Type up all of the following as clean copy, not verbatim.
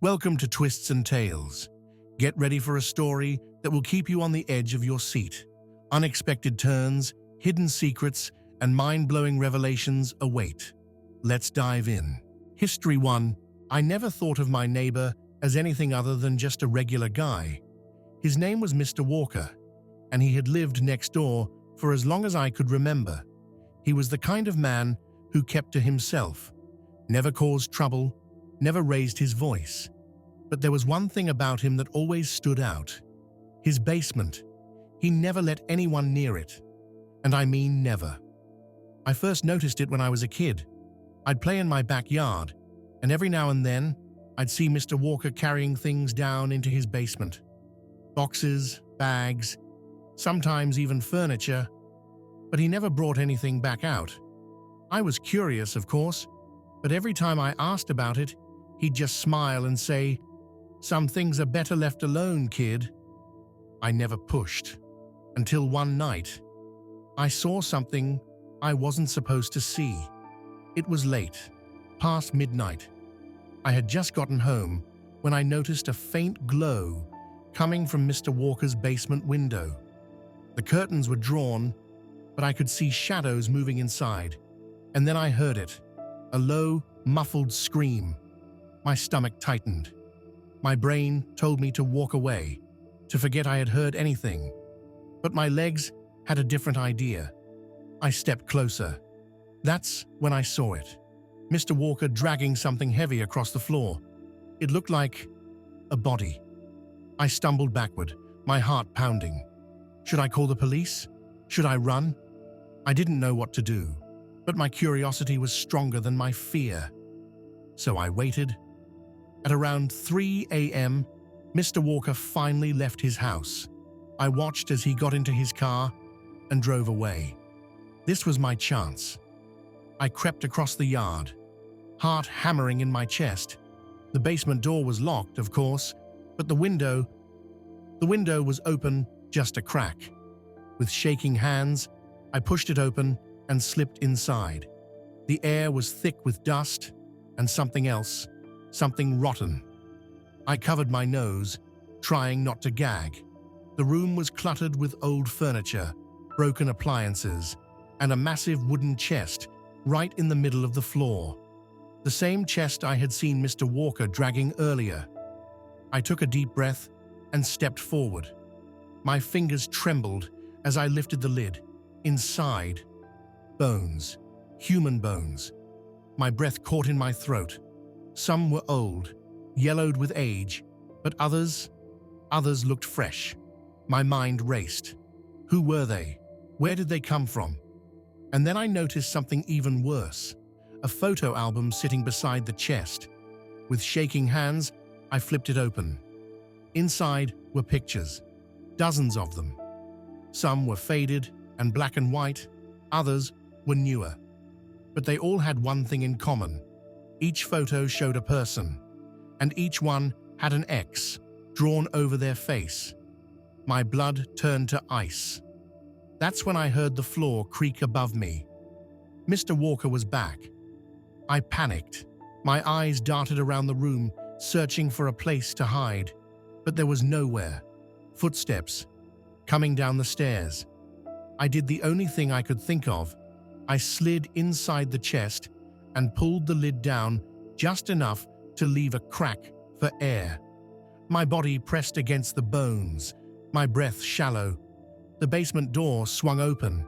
Welcome to Twists and Tales. Get ready for a story that will keep you on the edge of your seat. Unexpected turns, hidden secrets, and mind-blowing revelations await. Let's dive in. History 1. I never thought of my neighbor as anything other than just a regular guy. His name was Mr. Walker, and he had lived next door for as long as I could remember. He was the kind of man who kept to himself, never caused trouble, never raised his voice. But there was one thing about him that always stood out. His basement. He never let anyone near it. And I mean never. I first noticed it when I was a kid. I'd play in my backyard, and every now and then, I'd see Mr. Walker carrying things down into his basement. Boxes, bags, sometimes even furniture, but he never brought anything back out. I was curious, of course, but every time I asked about it, he'd just smile and say, "Some things are better left alone, kid." I never pushed. Until one night, I saw something I wasn't supposed to see. It was late, past midnight. I had just gotten home when I noticed a faint glow coming from Mr. Walker's basement window. The curtains were drawn, but I could see shadows moving inside. And then I heard it, a low, muffled scream. My stomach tightened. My brain told me to walk away, to forget I had heard anything. But my legs had a different idea. I stepped closer. That's when I saw it. Mr. Walker dragging something heavy across the floor. It looked like a body. I stumbled backward, my heart pounding. Should I call the police? Should I run? I didn't know what to do, but my curiosity was stronger than my fear. So I waited. At around 3 a.m., Mr. Walker finally left his house. I watched as he got into his car and drove away. This was my chance. I crept across the yard, heart hammering in my chest. The basement door was locked, of course, but the window was open, just a crack. With shaking hands, I pushed it open and slipped inside. The air was thick with dust and something else. Something rotten. I covered my nose, trying not to gag. The room was cluttered with old furniture, broken appliances, and a massive wooden chest right in the middle of the floor. The same chest I had seen Mr. Walker dragging earlier. I took a deep breath and stepped forward. My fingers trembled as I lifted the lid. Inside, bones, human bones. My breath caught in my throat. Some were old, yellowed with age, but others looked fresh. My mind raced. Who were they? Where did they come from? And then I noticed something even worse. A photo album sitting beside the chest. With shaking hands, I flipped it open. Inside were pictures, dozens of them. Some were faded and black and white, others were newer. But they all had one thing in common. Each photo showed a person, and each one had an X drawn over their face. My blood turned to ice. That's when I heard the floor creak above me. Mr. Walker was back. I panicked. My eyes darted around the room, searching for a place to hide. But there was nowhere. Footsteps, coming down the stairs. I did the only thing I could think of. I slid inside the chest and pulled the lid down just enough to leave a crack for air. My body pressed against the bones, my breath shallow. The basement door swung open.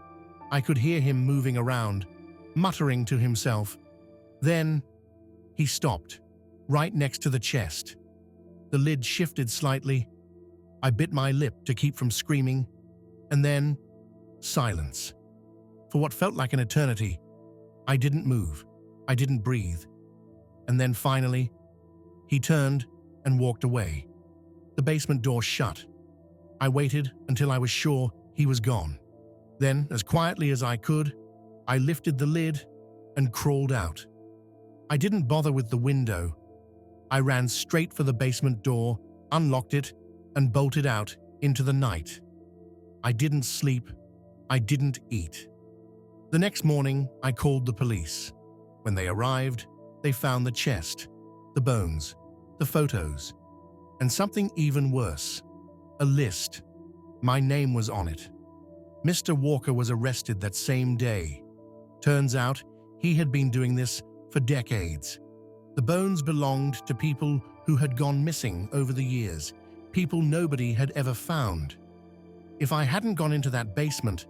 I could hear him moving around, muttering to himself. Then he stopped, right next to the chest. The lid shifted slightly. I bit my lip to keep from screaming, and then silence. For what felt like an eternity, I didn't move. I didn't breathe. And then finally, he turned and walked away. The basement door shut. I waited until I was sure he was gone. Then, as quietly as I could, I lifted the lid and crawled out. I didn't bother with the window. I ran straight for the basement door, unlocked it, and bolted out into the night. I didn't sleep. I didn't eat. The next morning, I called the police. When they arrived, they found the chest, the bones, the the photos, and something even worse, a list. My name was on it. Mr. Walker was arrested that same day. Turns out he had been doing this for decades. The bones belonged to people who had gone missing over the years, people nobody had ever found. If I hadn't gone into that basement,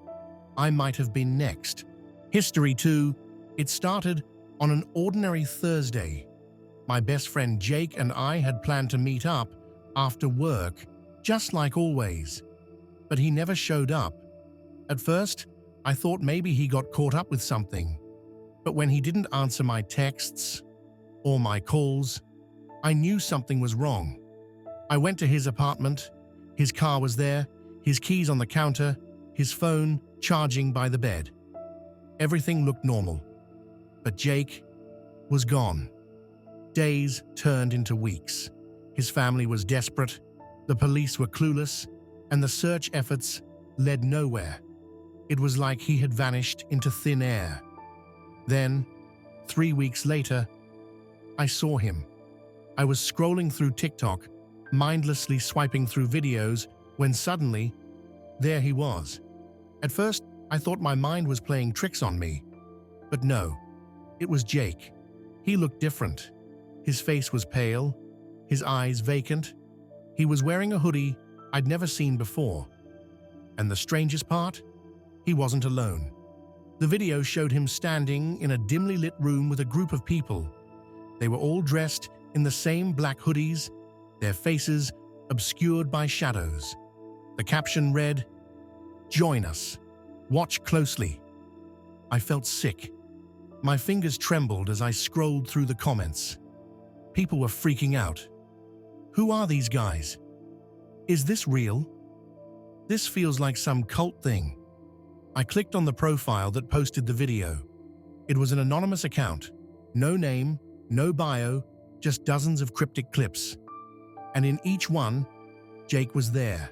I might have been next. History too, it started on an ordinary Thursday. My best friend Jake and I had planned to meet up after work, just like always. But he never showed up. At first, I thought maybe he got caught up with something. But when he didn't answer my texts or my calls, I knew something was wrong. I went to his apartment. His car was there, his keys on the counter, his phone charging by the bed. Everything looked normal. But Jake was gone. Days turned into weeks. His family was desperate, the police were clueless, and the search efforts led nowhere. It was like he had vanished into thin air. Then, 3 weeks later, I saw him. I was scrolling through TikTok, mindlessly swiping through videos, when suddenly, there he was. At first, I thought my mind was playing tricks on me. But no, it was Jake. He looked different. His face was pale, his eyes vacant. He was wearing a hoodie I'd never seen before. And the strangest part? He wasn't alone. The video showed him standing in a dimly lit room with a group of people. They were all dressed in the same black hoodies, their faces obscured by shadows. The caption read, "Join us. Watch closely." I felt sick. My fingers trembled as I scrolled through the comments. People were freaking out. Who are these guys? Is this real? This feels like some cult thing. I clicked on the profile that posted the video. It was an anonymous account. No name, no bio, just dozens of cryptic clips. And in each one, Jake was there.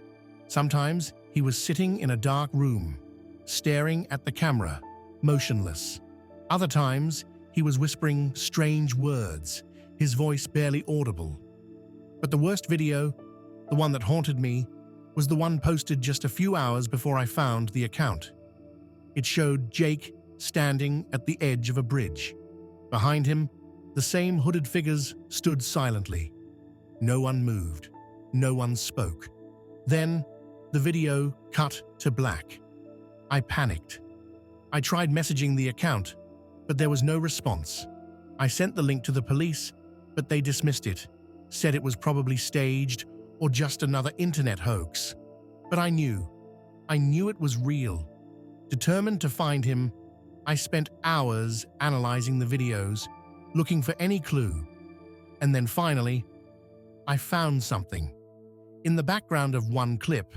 Sometimes he was sitting in a dark room, staring at the camera, motionless. Other times, he was whispering strange words, his voice barely audible. But the worst video, the one that haunted me, was the one posted just a few hours before I found the account. It showed Jake standing at the edge of a bridge. Behind him, the same hooded figures stood silently. No one moved. No one spoke. Then, the video cut to black. I panicked. I tried messaging the account, but there was no response. I sent the link to the police, but they dismissed it, said it was probably staged or just another internet hoax. But I knew it was real. Determined to find him, I spent hours analyzing the videos, looking for any clue. And then finally, I found something. In the background of one clip,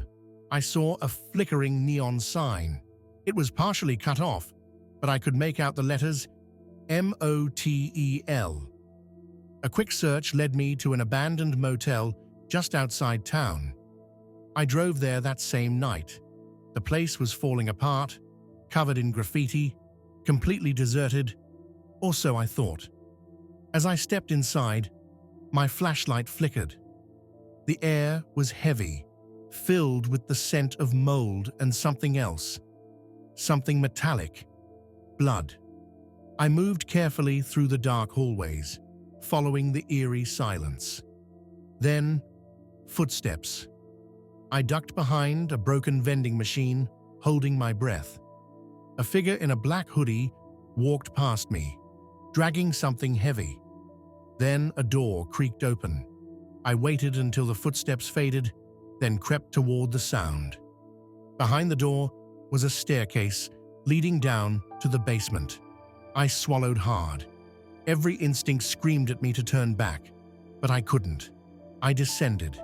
I saw a flickering neon sign. It was partially cut off, but I could make out the letters MOTEL. A quick search led me to an abandoned motel just outside town. I drove there that same night. The place was falling apart, covered in graffiti, completely deserted, or so I thought. As I stepped inside, my flashlight flickered. The air was heavy, filled with the scent of mold and something else. Something metallic. Blood. I moved carefully through the dark hallways, following the eerie silence. Then, footsteps. I ducked behind a broken vending machine, holding my breath. A figure in a black hoodie walked past me, dragging something heavy. Then a door creaked open. I waited until the footsteps faded, then crept toward the sound. Behind the door was a staircase leading down to the basement. I swallowed hard. Every instinct screamed at me to turn back, but I couldn't. I descended.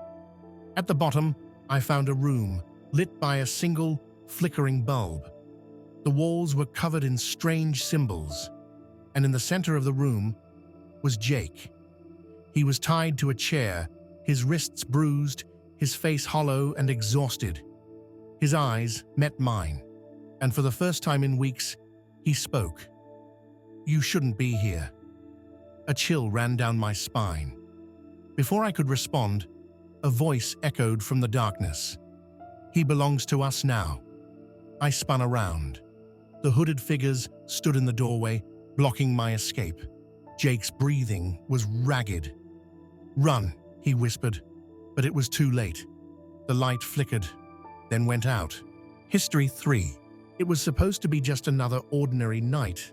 At the bottom, I found a room lit by a single, flickering bulb. The walls were covered in strange symbols, and in the center of the room was Jake. He was tied to a chair, his wrists bruised, his face hollow and exhausted. His eyes met mine, and for the first time in weeks, he spoke. "You shouldn't be here." A chill ran down my spine. Before I could respond, a voice echoed from the darkness. "He belongs to us now." I spun around. The hooded figures stood in the doorway, blocking my escape. Jake's breathing was ragged. "Run," he whispered, but it was too late. The light flickered, then went out. History 3. It was supposed to be just another ordinary night.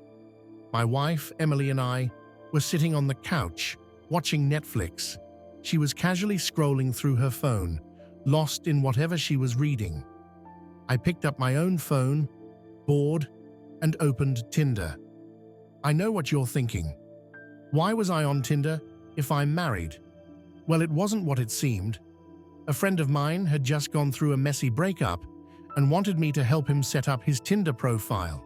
My wife, Emily, and I were sitting on the couch, watching Netflix. She was casually scrolling through her phone, lost in whatever she was reading. I picked up my own phone, bored, and opened Tinder. I know what you're thinking. Why was I on Tinder if I'm married? Well, it wasn't what it seemed. A friend of mine had just gone through a messy breakup and wanted me to help him set up his Tinder profile.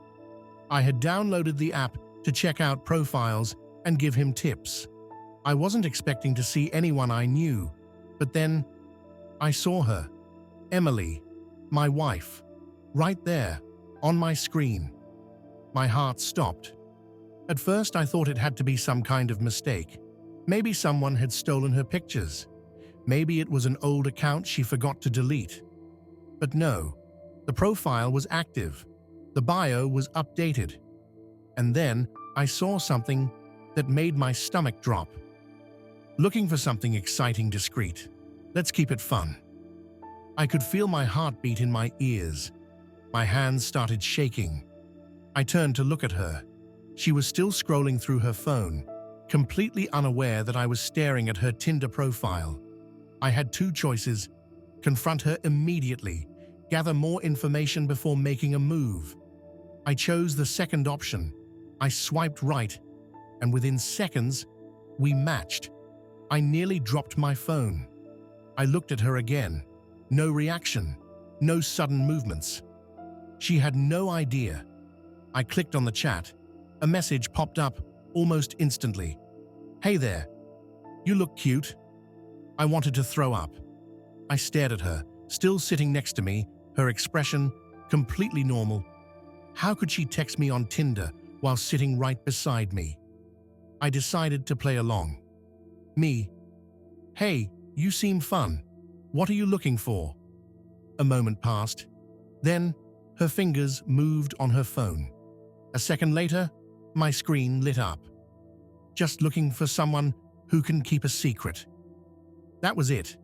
I had downloaded the app to check out profiles and give him tips. I wasn't expecting to see anyone I knew, but then I saw her, Emily, my wife, right there, on my screen. My heart stopped. At first, I thought it had to be some kind of mistake. Maybe someone had stolen her pictures. Maybe it was an old account she forgot to delete. But no, the profile was active. The bio was updated. And then I saw something that made my stomach drop. Looking for something exciting, discreet. Let's keep it fun. I could feel my heartbeat in my ears. My hands started shaking. I turned to look at her. She was still scrolling through her phone, completely unaware that I was staring at her Tinder profile. I had two choices: confront her immediately, gather more information before making a move. I chose the second option. I swiped right, and within seconds, we matched. I nearly dropped my phone. I looked at her again. No reaction, no sudden movements. She had no idea. I clicked on the chat. A message popped up almost instantly. "Hey there, you look cute." I wanted to throw up. I stared at her, still sitting next to me, her expression completely normal. How could she text me on Tinder while sitting right beside me? I decided to play along. Me: "Hey, you seem fun. What are you looking for?" A moment passed. Then her fingers moved on her phone. A second later, my screen lit up. "Just looking for someone who can keep a secret." That was it.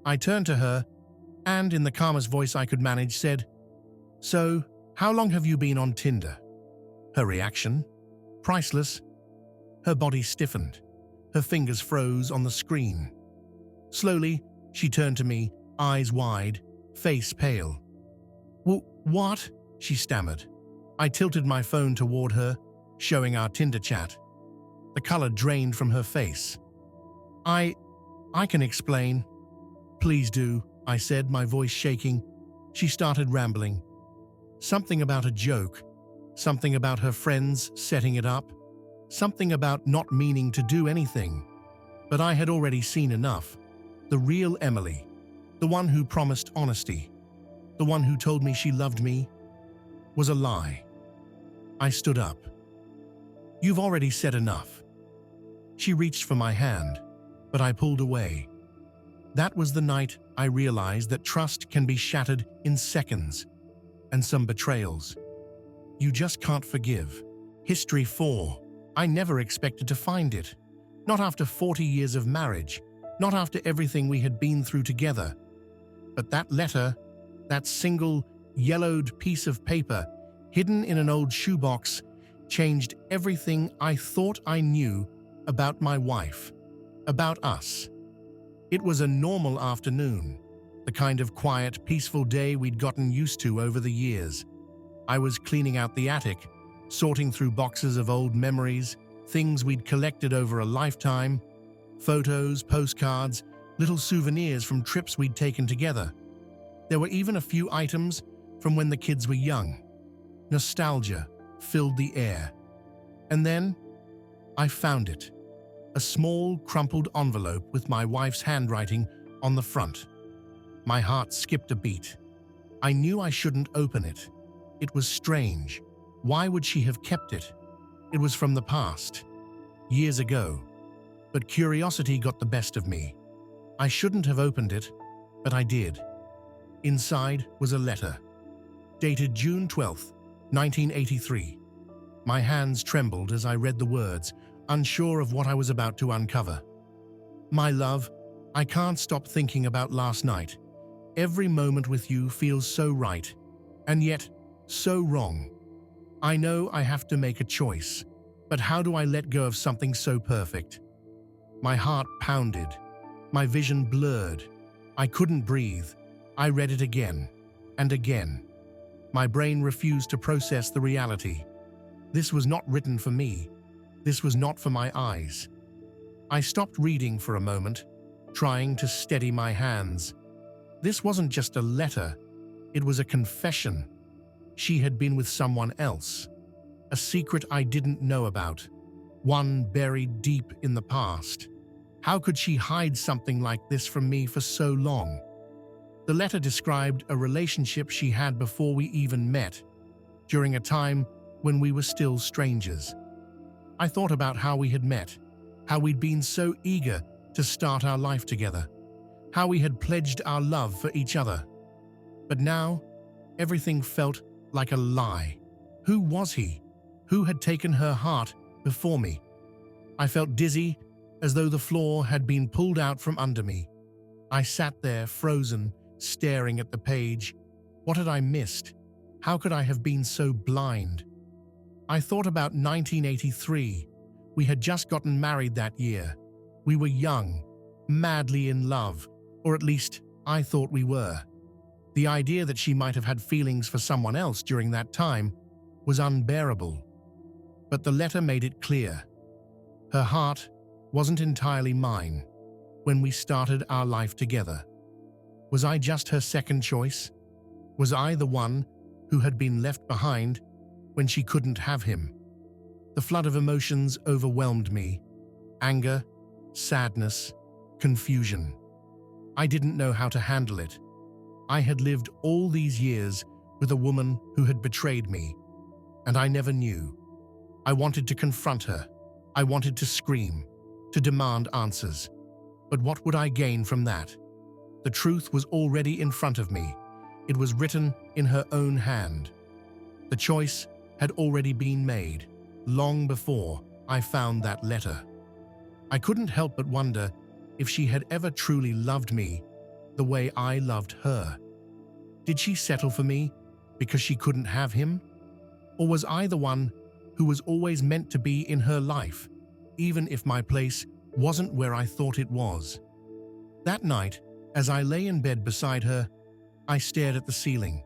I turned to her and, in the calmest voice I could manage, said, "So, how long have you been on Tinder?" Her reaction? Priceless. Her body stiffened. Her fingers froze on the screen. Slowly, she turned to me, eyes wide, face pale. What?" she stammered. I tilted my phone toward her, showing our Tinder chat. The color drained from her face. I can explain." "Please do," I said, my voice shaking. She started rambling. Something about a joke, something about her friends setting it up, something about not meaning to do anything. But I had already seen enough. The real Emily, the one who promised honesty, the one who told me she loved me, was a lie. I stood up. "You've already said enough." She reached for my hand, but I pulled away. That was the night I realized that trust can be shattered in seconds, and some betrayals you just can't forgive. History 4. I never expected to find it. Not after 40 years of marriage, not after everything we had been through together. But that letter, that single yellowed piece of paper hidden in an old shoebox, changed everything I thought I knew about my wife, about us. It was a normal afternoon, the kind of quiet, peaceful day we'd gotten used to over the years. I was cleaning out the attic, sorting through boxes of old memories, things we'd collected over a lifetime, photos, postcards, little souvenirs from trips we'd taken together. There were even a few items from when the kids were young. Nostalgia filled the air. And then I found it. A small, crumpled envelope with my wife's handwriting on the front. My heart skipped a beat. I knew I shouldn't open it. It was strange. Why would she have kept it? It was from the past, years ago. But curiosity got the best of me. I shouldn't have opened it, but I did. Inside was a letter, dated June 12th, 1983. My hands trembled as I read the words, unsure of what I was about to uncover. My love, I can't stop thinking about last night. Every moment with you feels so right, and yet so wrong. I know I have to make a choice, but how do I let go of something so perfect? My heart pounded. My vision blurred. I couldn't breathe. I read it again and again. My brain refused to process the reality. This was not written for me. This was not for my eyes. I stopped reading for a moment, trying to steady my hands. This wasn't just a letter. It was a confession. She had been with someone else. A secret I didn't know about. One buried deep in the past. How could she hide something like this from me for so long? The letter described a relationship she had before we even met, during a time when we were still strangers. I thought about how we had met, how we'd been so eager to start our life together, how we had pledged our love for each other. But now, everything felt like a lie. Who was he? Who had taken her heart before me? I felt dizzy, as though the floor had been pulled out from under me. I sat there, frozen, staring at the page. What had I missed? How could I have been so blind? I thought about 1983. We had just gotten married that year. We were young, madly in love, or at least I thought we were. The idea that she might have had feelings for someone else during that time was unbearable. But the letter made it clear. Her heart wasn't entirely mine when we started our life together. Was I just her second choice? Was I the one who had been left behind when she couldn't have him? The flood of emotions overwhelmed me. Anger, sadness, confusion. I didn't know how to handle it. I had lived all these years with a woman who had betrayed me, and I never knew. I wanted to confront her. I wanted to scream, to demand answers. But what would I gain from that? The truth was already in front of me. It was written in her own hand. The choice had already been made, long before I found that letter. I couldn't help but wonder if she had ever truly loved me the way I loved her. Did she settle for me because she couldn't have him? Or was I the one who was always meant to be in her life, even if my place wasn't where I thought it was? That night, as I lay in bed beside her, I stared at the ceiling.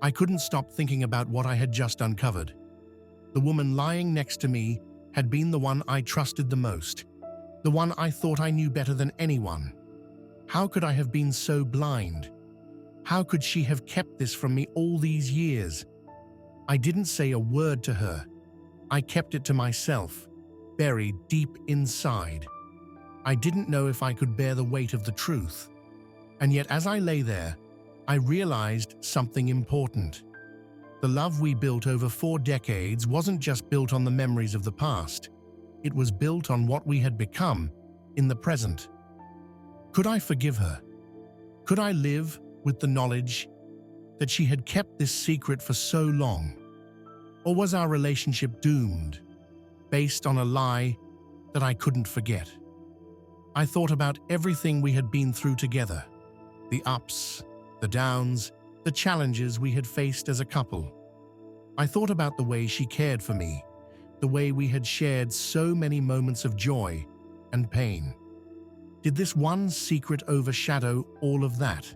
I couldn't stop thinking about what I had just uncovered. The woman lying next to me had been the one I trusted the most, the one I thought I knew better than anyone. How could I have been so blind? How could she have kept this from me all these years? I didn't say a word to her. I kept it to myself, buried deep inside. I didn't know if I could bear the weight of the truth. And yet as I lay there, I realized something important. The love we built over 4 decades wasn't just built on the memories of the past. It was built on what we had become in the present. Could I forgive her? Could I live with the knowledge that she had kept this secret for so long? Or was our relationship doomed, based on a lie that I couldn't forget? I thought about everything we had been through together, the ups, the downs, the challenges we had faced as a couple. I thought about the way she cared for me, the way we had shared so many moments of joy and pain. Did this one secret overshadow all of that?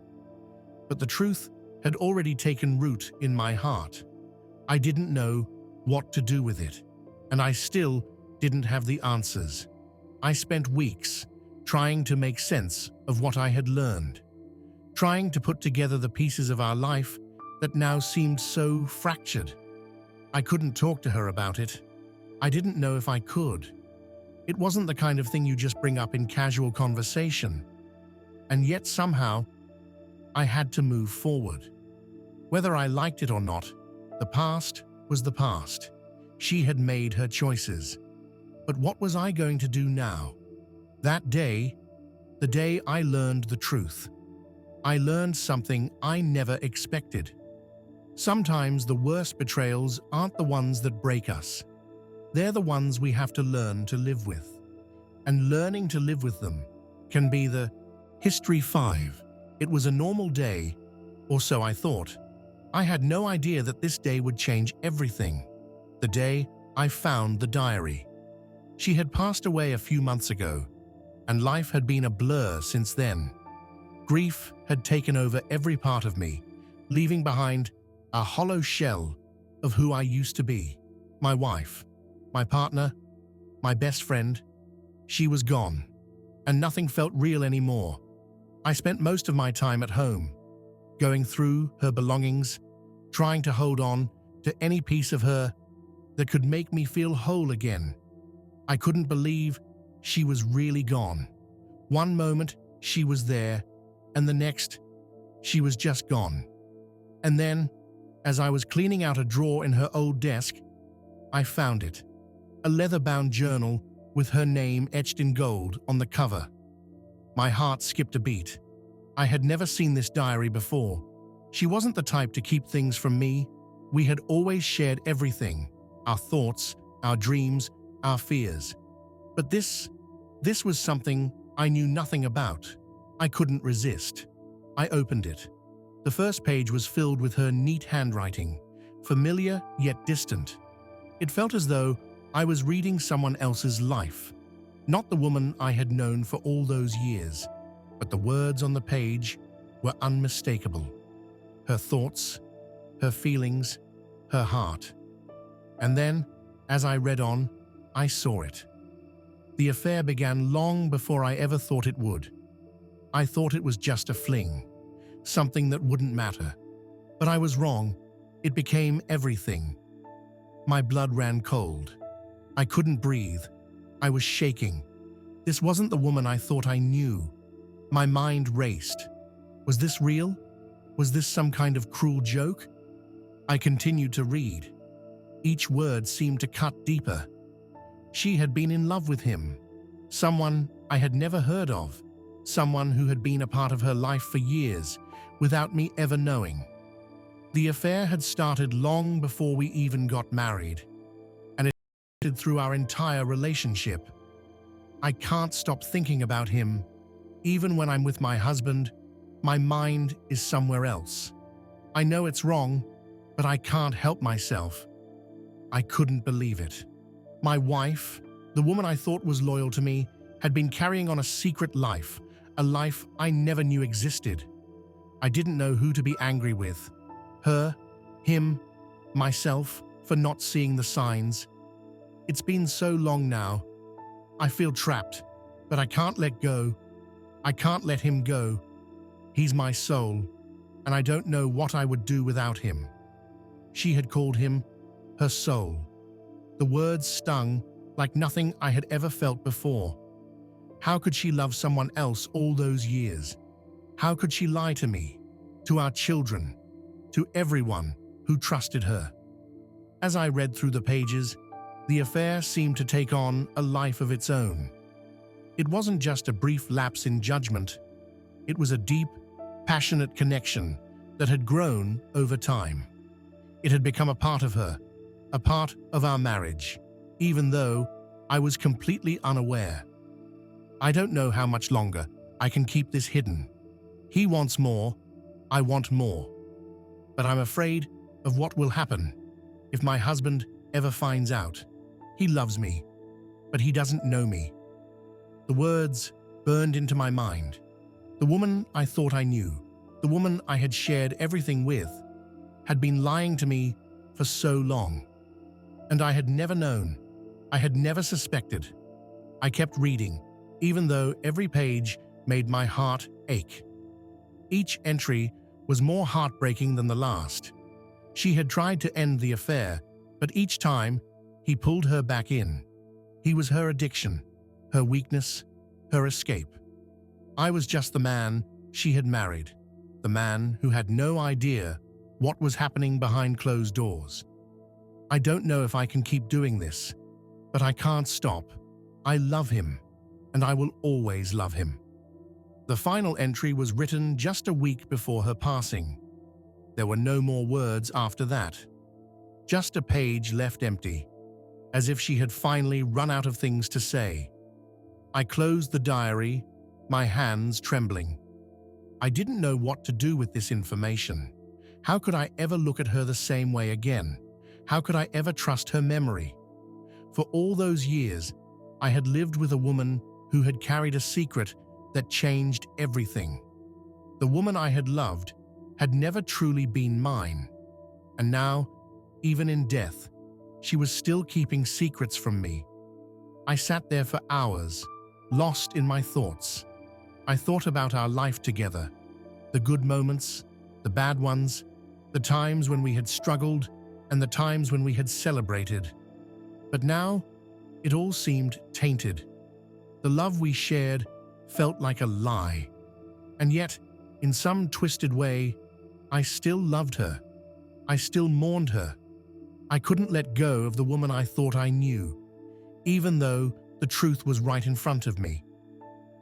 But the truth had already taken root in my heart. I didn't know what to do with it, and I still didn't have the answers. I spent weeks trying to make sense of what I had learned, trying to put together the pieces of our life that now seemed so fractured. I couldn't talk to her about it. I didn't know if I could. It wasn't the kind of thing you just bring up in casual conversation. And yet somehow, I had to move forward. Whether I liked it or not, the past was the past. She had made her choices. But what was I going to do now? That day, The day I learned the truth. I learned something I never expected. Sometimes the worst betrayals aren't the ones that break us. They're the ones we have to learn to live with. And learning to live with them can be the History 5. It was a normal day, or so I thought. I had no idea that this day would change everything. The day I found the diary. She had passed away a few months ago, and life had been a blur since then. Grief had taken over every part of me, leaving behind a hollow shell of who I used to be. My wife, my partner, my best friend, she was gone, and nothing felt real anymore. I spent most of my time at home, going through her belongings, trying to hold on to any piece of her that could make me feel whole again. I couldn't believe she was really gone. One moment, she was there, and the next, she was just gone. And then, as I was cleaning out a drawer in her old desk, I found it. A leather-bound journal with her name etched in gold on the cover. My heart skipped a beat. I had never seen this diary before. She wasn't the type to keep things from me. We had always shared everything, our thoughts, our dreams, our fears. But this was something I knew nothing about. I couldn't resist. I opened it. The first page was filled with her neat handwriting, familiar yet distant. It felt as though I was reading someone else's life, not the woman I had known for all those years, but the words on the page were unmistakable. Her thoughts, her feelings, her heart. And then, as I read on, I saw it. The affair began long before I ever thought it would. I thought it was just a fling, something that wouldn't matter. But I was wrong. It became everything. My blood ran cold. I couldn't breathe. I was shaking. This wasn't the woman I thought I knew. My mind raced. Was this real? Was this some kind of cruel joke? I continued to read. Each word seemed to cut deeper. She had been in love with him, someone I had never heard of, someone who had been a part of her life for years, without me ever knowing. The affair had started long before we even got married, and it lasted through our entire relationship. I can't stop thinking about him. Even when I'm with my husband, my mind is somewhere else. I know it's wrong, but I can't help myself. I couldn't believe it. My wife, the woman I thought was loyal to me, had been carrying on a secret life, a life I never knew existed. I didn't know who to be angry with. Her, him, myself, for not seeing the signs. It's been so long now. I feel trapped, but I can't let go. I can't let him go. He's my soul, and I don't know what I would do without him. She had called him her soul. The words stung like nothing I had ever felt before. How could she love someone else all those years? How could she lie to me, to our children, to everyone who trusted her? As I read through the pages, the affair seemed to take on a life of its own. It wasn't just a brief lapse in judgment. It was a deep, passionate connection that had grown over time. It had become a part of her, a part of our marriage, even though I was completely unaware. I don't know how much longer I can keep this hidden. He wants more, I want more. But I'm afraid of what will happen if my husband ever finds out. He loves me, but he doesn't know me. The words burned into my mind. The woman I thought I knew, the woman I had shared everything with, had been lying to me for so long. And I had never known. I had never suspected. I kept reading, even though every page made my heart ache. Each entry was more heartbreaking than the last. She had tried to end the affair, but each time, he pulled her back in. He was her addiction, her weakness, her escape. I was just the man she had married, the man who had no idea what was happening behind closed doors. I don't know if I can keep doing this, but I can't stop. I love him, and I will always love him. The final entry was written just a week before her passing. There were no more words after that. Just a page left empty, as if she had finally run out of things to say. I closed the diary, my hands trembling. I didn't know what to do with this information. How could I ever look at her the same way again? How could I ever trust her memory? For all those years, I had lived with a woman who had carried a secret that changed everything. The woman I had loved had never truly been mine. And now, even in death, she was still keeping secrets from me. I sat there for hours, lost in my thoughts. I thought about our life together, the good moments, the bad ones, the times when we had struggled, and the times when we had celebrated. But now, it all seemed tainted. The love we shared felt like a lie. And yet, in some twisted way, I still loved her. I still mourned her. I couldn't let go of the woman I thought I knew, even though the truth was right in front of me.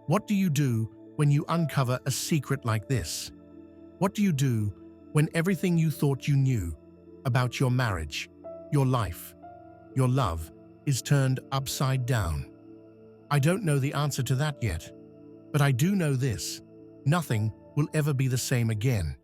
What do you do when you uncover a secret like this? What do you do when everything you thought you knew about your marriage, your life, your love is turned upside down? I don't know the answer to that yet, but I do know this: nothing will ever be the same again.